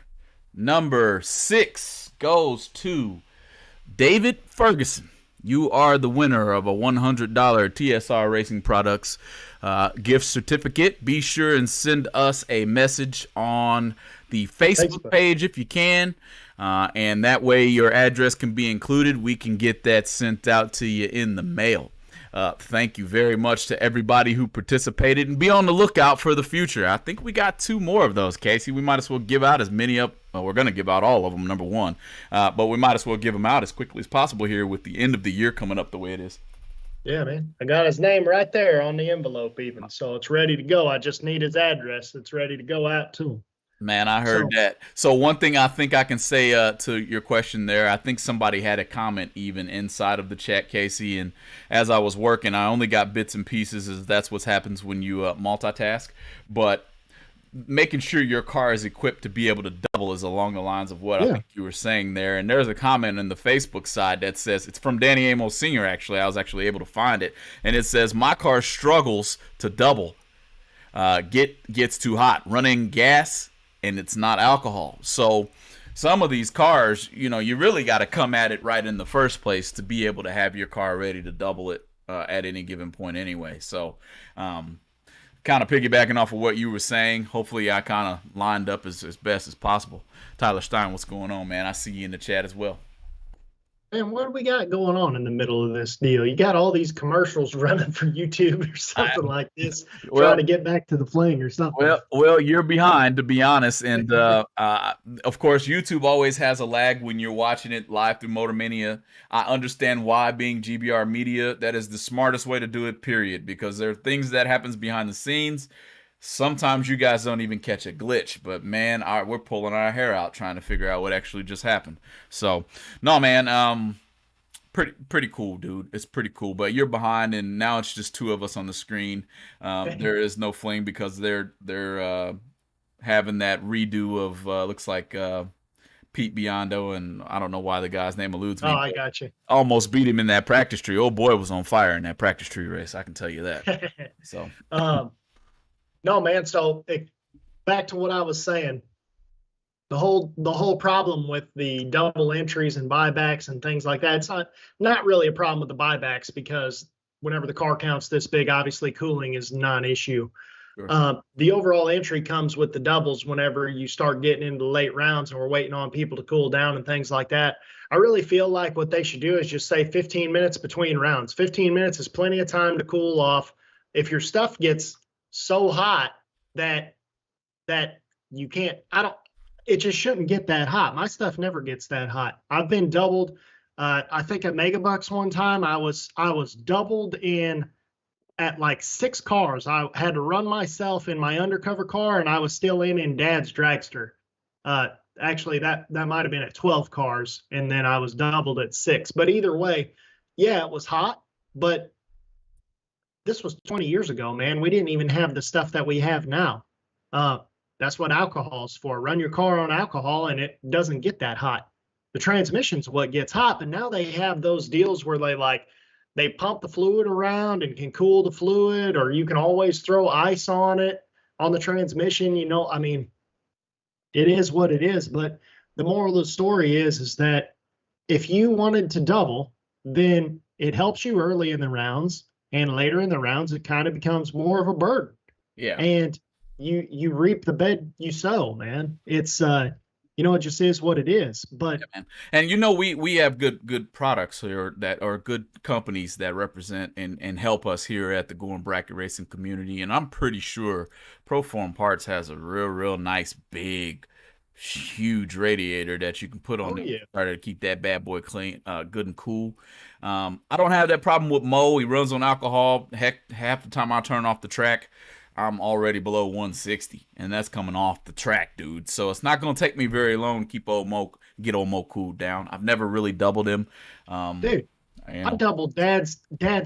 Number 6 goes to David Ferguson. You are the winner of a $100 TSR Racing Products gift certificate. Be sure and send us a message on the Facebook page if you can. And that way your address can be included. We can get that sent out to you in the mail. Thank you very much to everybody who participated, and be on the lookout for the future. I think we got 2 more of those, Casey. We might as well give out as many up. Well, we're going to give out all of them, number 1. But we might as well give them out as quickly as possible here with the end of the year coming up the way it is. Yeah, man. I got his name right there on the envelope even, so it's ready to go. I just need his address. It's ready to go out to him. Man, I heard that. So one thing I think I can say to your question there, I think somebody had a comment even inside of the chat, Casey, and as I was working, I only got bits and pieces, as that's what happens when you multitask, but making sure your car is equipped to be able to double is along the lines of what I think you were saying there. And there's a comment in the Facebook side that says, it's from Danny Amos Sr., actually. I was actually able to find it. And it says, my car struggles to double, gets too hot, running gas, and it's not alcohol. So some of these cars, you know, you really got to come at it right in the first place to be able to have your car ready to double it at any given point anyway. So kind of piggybacking off of what you were saying, hopefully I kind of lined up as best as possible. Tyler Stein, what's going on, man? I see you in the chat as well. Man, what do we got going on in the middle of this deal? You got all these commercials running for YouTube or something like this, trying to get back to the fling or something. Well, you're behind, to be honest. And, of course, YouTube always has a lag when you're watching it live through Motor Mania. I understand why, being GBR Media, that is the smartest way to do it, period, because there are things that happens behind the scenes. Sometimes you guys don't even catch a glitch, but man, we're pulling our hair out trying to figure out what actually just happened. So, no, man, pretty cool, dude. It's pretty cool, but you're behind, and now it's just 2 of us on the screen. There is no fling because they're having that redo of looks like Pete Biondo, and I don't know why the guy's name eludes me. Oh, I got you. Almost beat him in that practice tree. Oh boy, was on fire in that practice tree race. I can tell you that. So. No, man. So back to what I was saying, the whole problem with the double entries and buybacks and things like that, it's not really a problem with the buybacks, because whenever the car count's this big, obviously cooling is non-issue. Sure. The overall entry comes with the doubles whenever you start getting into late rounds and we're waiting on people to cool down and things like that. I really feel like what they should do is just say 15 minutes between rounds. 15 minutes is plenty of time to cool off. If your stuff gets so hot that you can't, it just shouldn't get that hot. My stuff never gets that hot. I've been doubled. I think at Megabucks one time I was doubled at like 6 cars. I had to run myself in my undercover car, and I was still in Dad's dragster. Actually that might have been at 12 cars, and then I was doubled at 6. But either way, yeah, it was hot, but this was 20 years ago, man. We didn't even have the stuff that we have now. That's what alcohol is for. Run your car on alcohol and it doesn't get that hot. The transmission's what gets hot, but now they have those deals where they pump the fluid around and can cool the fluid, or you can always throw ice on it, on the transmission. You know, I mean, it is what it is. But the moral of the story is that if you wanted to double, then it helps you early in the rounds. And later in the rounds, it kind of becomes more of a burden. Yeah. And you reap the bed you sow, man. It's it just is what it is. But and we have good products here that are good companies that represent and help us here at the Going Bracket Racing community. And I'm pretty sure Proform Parts has a real nice big huge radiator that you can put on to keep that bad boy clean, good and cool. I don't have that problem with Mo. He runs on alcohol. Heck, half the time I turn off the track, I'm already below 160, and that's coming off the track, dude. So it's not going to take me very long to get old Mo cooled down. I've never really doubled him. Dude, I doubled Dad's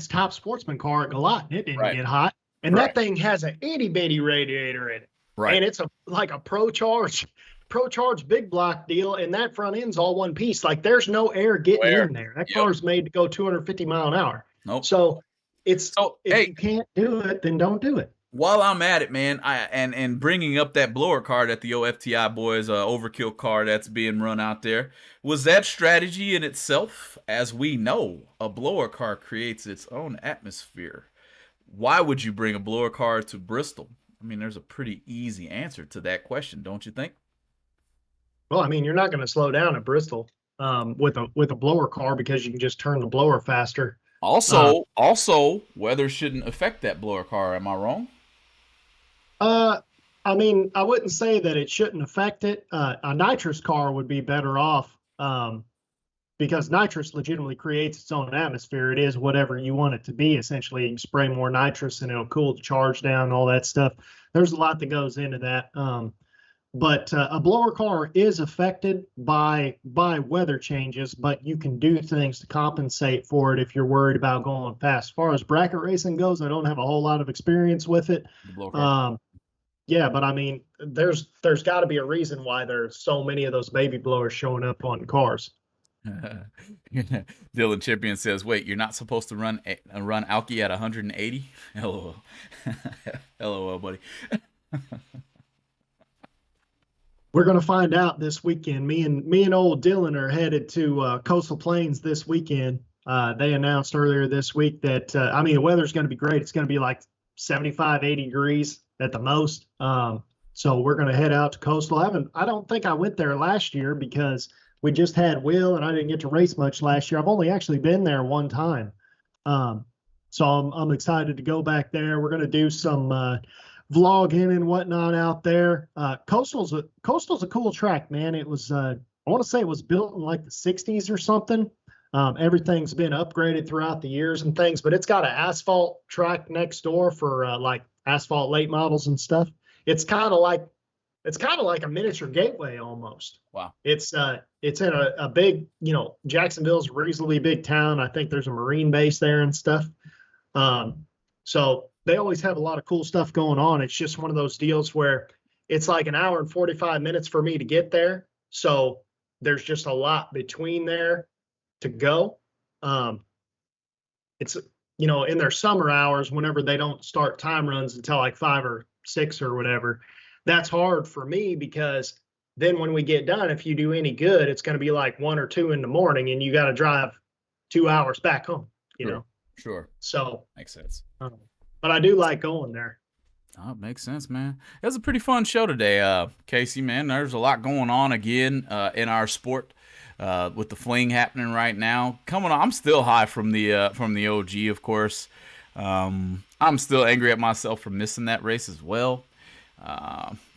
top sportsman car at Galat, and it didn't get hot. And that thing has an itty bitty radiator in it. Right. And it's like a Pro Charge Pro Charge big block deal, and that front end's all one piece. Like there's no air getting in there. That car's made to go 250 mile an hour. Nope. So if you can't do it, then don't do it. While I'm at it, man, and bringing up that blower car that the OFTI boys overkill car that's being run out there, was that strategy in itself? As we know, a blower car creates its own atmosphere. Why would you bring a blower car to Bristol? I mean, there's a pretty easy answer to that question, don't you think? Well, I mean, you're not going to slow down at Bristol with a blower car because you can just turn the blower faster. Also, weather shouldn't affect that blower car. Am I wrong? I mean, I wouldn't say that it shouldn't affect it. A nitrous car would be better off because nitrous legitimately creates its own atmosphere. It is whatever you want it to be. Essentially, you can spray more nitrous and it'll cool the charge down and all that stuff. There's a lot that goes into that. But a blower car is affected by weather changes, but you can do things to compensate for it if you're worried about going fast. As far as bracket racing goes, I don't have a whole lot of experience with it. Yeah, but I mean, there's got to be a reason why there's so many of those baby blowers showing up on cars. Dylan Champion says, "Wait, you're not supposed to run Alki at 180?" LOL, LOL, buddy. We're going to find out this weekend. Me and old Dylan are headed to Coastal Plains this weekend. They announced earlier this week that, I mean, the weather's going to be great. It's going to be like 75, 80 degrees at the most. So we're going to head out to Coastal. I don't think I went there last year because we just had Will and I didn't get to race much last year. I've only actually been there one time. So I'm excited to go back there. We're going to do some vlogging and whatnot out there. Coastal's a cool track, man. It was I want to say it was built in like the 60s or something. Everything's been upgraded throughout the years and things, but it's got an asphalt track next door for like asphalt late models and stuff. It's kind of like a miniature gateway almost. Wow. It's in a big, Jacksonville's a reasonably big town. I think there's a Marine base there and stuff. So they always have a lot of cool stuff going on. It's just one of those deals where it's like an hour and 45 minutes for me to get there. So there's just a lot between there to go. It's, in their summer hours, whenever they don't start time runs until like 5 or 6 or whatever, that's hard for me because then when we get done, if you do any good, it's going to be like 1 or 2 in the morning and you got to drive 2 hours back home, you know? Sure. So makes sense. But I do like going there. Oh, it makes sense, man. It was a pretty fun show today, Casey, man. There's a lot going on again in our sport with the fling happening right now. Coming on, I'm still high from the OG, of course. I'm still angry at myself for missing that race as well.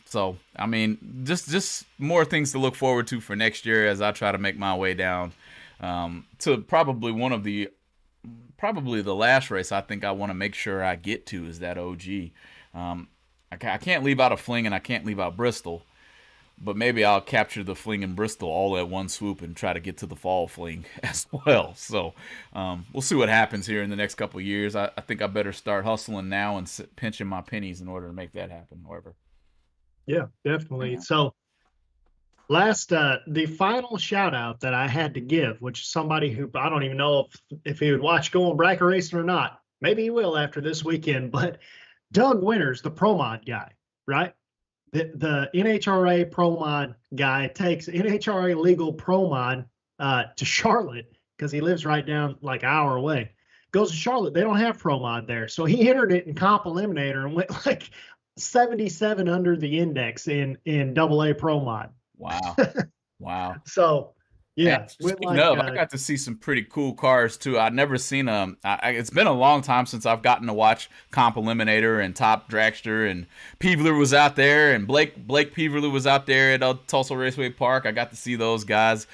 So, I mean, just more things to look forward to for next year as I try to make my way down to probably the last race I think I want to make sure I get to is that OG. I can't leave out a fling and I can't leave out Bristol, but maybe I'll capture the fling in Bristol all at one swoop and try to get to the fall fling as well. So we'll see what happens here in the next couple of years. I think I better start hustling now and pinching my pennies in order to make that happen. However, yeah, definitely. Yeah. So the final shout out that I had to give, which is somebody who I don't even know if he would watch Going Bracket Racing or not. Maybe he will after this weekend, but Doug Winters, the Pro Mod guy, right? The NHRA Pro Mod guy takes NHRA legal Pro Mod to Charlotte because he lives right down like an hour away. Goes to Charlotte. They don't have Pro Mod there. So he entered it in Comp Eliminator and went like 77 under the index in AA Pro Mod. Wow. Wow. So, yeah. Speaking of, I got to see some pretty cool cars, too. I've never seen it's been a long time since I've gotten to watch Comp Eliminator and Top Dragster, and Peevler was out there, and Blake Peevler was out there at Tulsa Raceway Park. I got to see those guys.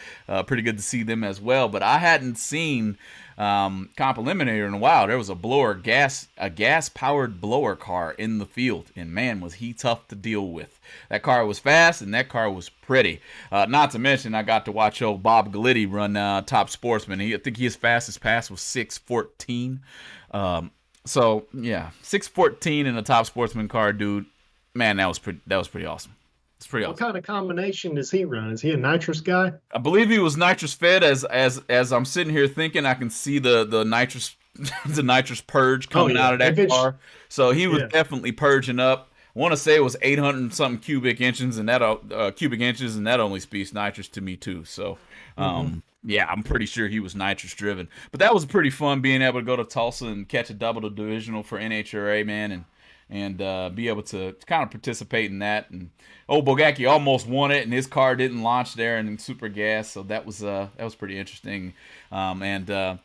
Pretty good to see them as well. But I hadn't seen Comp Eliminator in a while. There was a gas-powered blower car in the field, and man, was he tough to deal with. That car was fast, and that car was pretty. Not to mention, I got to watch old Bob Galitti run Top Sportsman. I think his fastest pass was 6:14. So yeah, 6:14 in a Top Sportsman car, dude. Man, that was pretty awesome. It's pretty What awesome. kind of combination does he run? Is he a nitrous guy? I believe he was nitrous fed. As I'm sitting here thinking, I can see the nitrous the nitrous purge coming out of that car. So he was definitely purging up. I want to say it was 800 something cubic inches, and that only speaks nitrous to me too. So yeah, I'm pretty sure he was nitrous driven. But that was pretty fun being able to go to Tulsa and catch a double divisional for NHRA, man, and be able to kind of participate in that. And Bogacki almost won it, and his car didn't launch there in super gas, so that was pretty interesting. And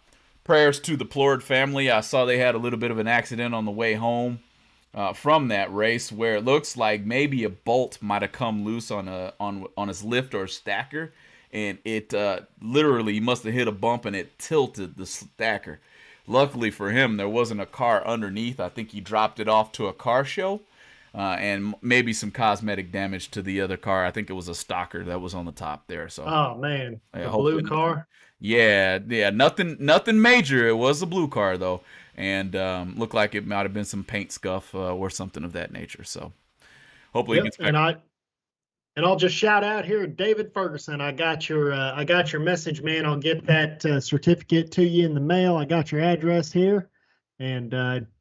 prayers to the Plord family. I saw they had a little bit of an accident on the way home from that race, where it looks like maybe a bolt might have come loose on his lift or stacker, and it literally must have hit a bump and it tilted the stacker. Luckily for him, there wasn't a car underneath. I think he dropped it off to a car show, and maybe some cosmetic damage to the other car. I think it was a stalker that was on the top there. So, oh man, the blue car. Yeah, nothing major. It was a blue car though, and looked like it might have been some paint scuff or something of that nature. So, hopefully, he gets back. And I'll just shout out here, David Ferguson. I got your message, man. I'll get that certificate to you in the mail. I got your address here, and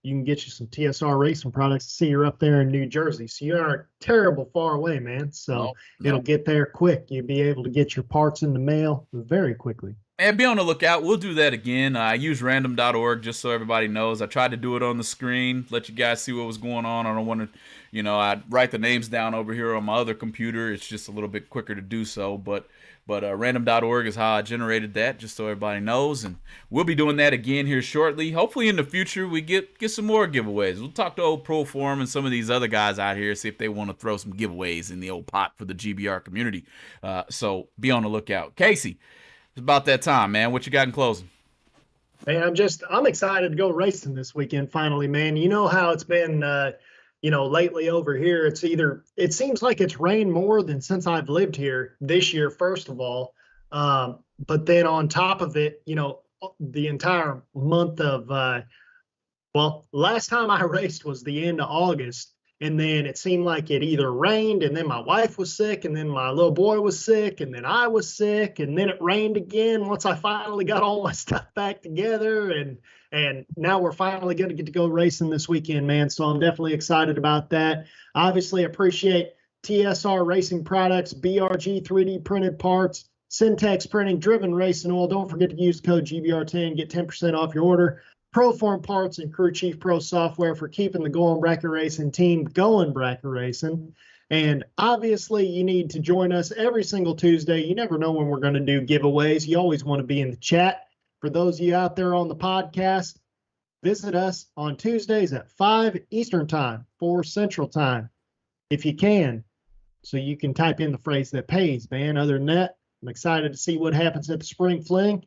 you can get you some TSR racing products. See, you're up there in New Jersey, so you aren't terrible far away, man. So it'll get there quick. You'll be able to get your parts in the mail very quickly. And be on the lookout. We'll do that again. I use random.org just so everybody knows. I tried to do it on the screen, let you guys see what was going on. I don't want to, I write the names down over here on my other computer. It's just a little bit quicker to do so. But random.org is how I generated that, just so everybody knows. And we'll be doing that again here shortly. Hopefully in the future we get some more giveaways. We'll talk to old Pro Forum and some of these other guys out here, see if they want to throw some giveaways in the old pot for the GBR community. So be on the lookout. Casey, it's about that time, man. What you got in closing? Man, I'm excited to go racing this weekend finally, man. You know how it's been, lately over here. It seems like it's rained more than since I've lived here this year, first of all. But then on top of it, the entire month of, last time I raced was the end of August. And then it seemed like it either rained, and then my wife was sick, and then my little boy was sick, and then I was sick, and then it rained again once I finally got all my stuff back together. And now we're finally going to get to go racing this weekend, man. So I'm definitely excited about that. Obviously appreciate TSR Racing Products, BRG 3D printed parts, Syntex Printing, Driven Racing Oil. Don't forget to use code GBR10, get 10% off your order. Proform Parts and Crew Chief Pro software for keeping the Going Bracket Racing team going bracket racing. And obviously, you need to join us every single Tuesday. You never know when we're going to do giveaways. You always want to be in the chat. For those of you out there on the podcast, visit us on Tuesdays at 5 Eastern Time, 4 Central Time, if you can, so you can type in the phrase that pays, man. Other than that, I'm excited to see what happens at the Spring Fling.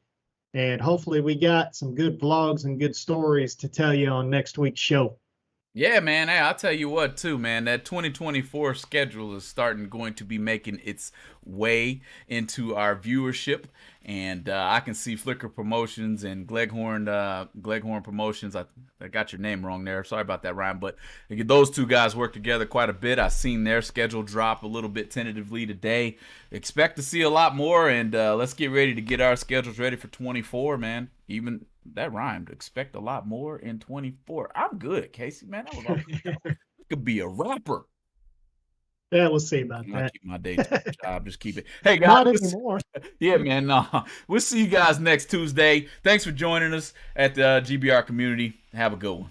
And hopefully we got some good vlogs and good stories to tell you on next week's show. Yeah, man. Hey, I'll tell you what, too, man. That 2024 schedule is going to be making its way into our viewership. And I can see Flickr Promotions and Gleghorn Promotions. I got your name wrong there. Sorry about that, Ryan. But those two guys work together quite a bit. I've seen their schedule drop a little bit tentatively today. Expect to see a lot more. And let's get ready to get our schedules ready for 24, man. Even that rhymed. Expect a lot more in 24. I'm good, Casey, man. I was I could be a rapper. Yeah, we'll see about that. Keep my day job. Just keep it. Hey, guys. Not anymore. Yeah, man. No. We'll see you guys next Tuesday. Thanks for joining us at the GBR community. Have a good one.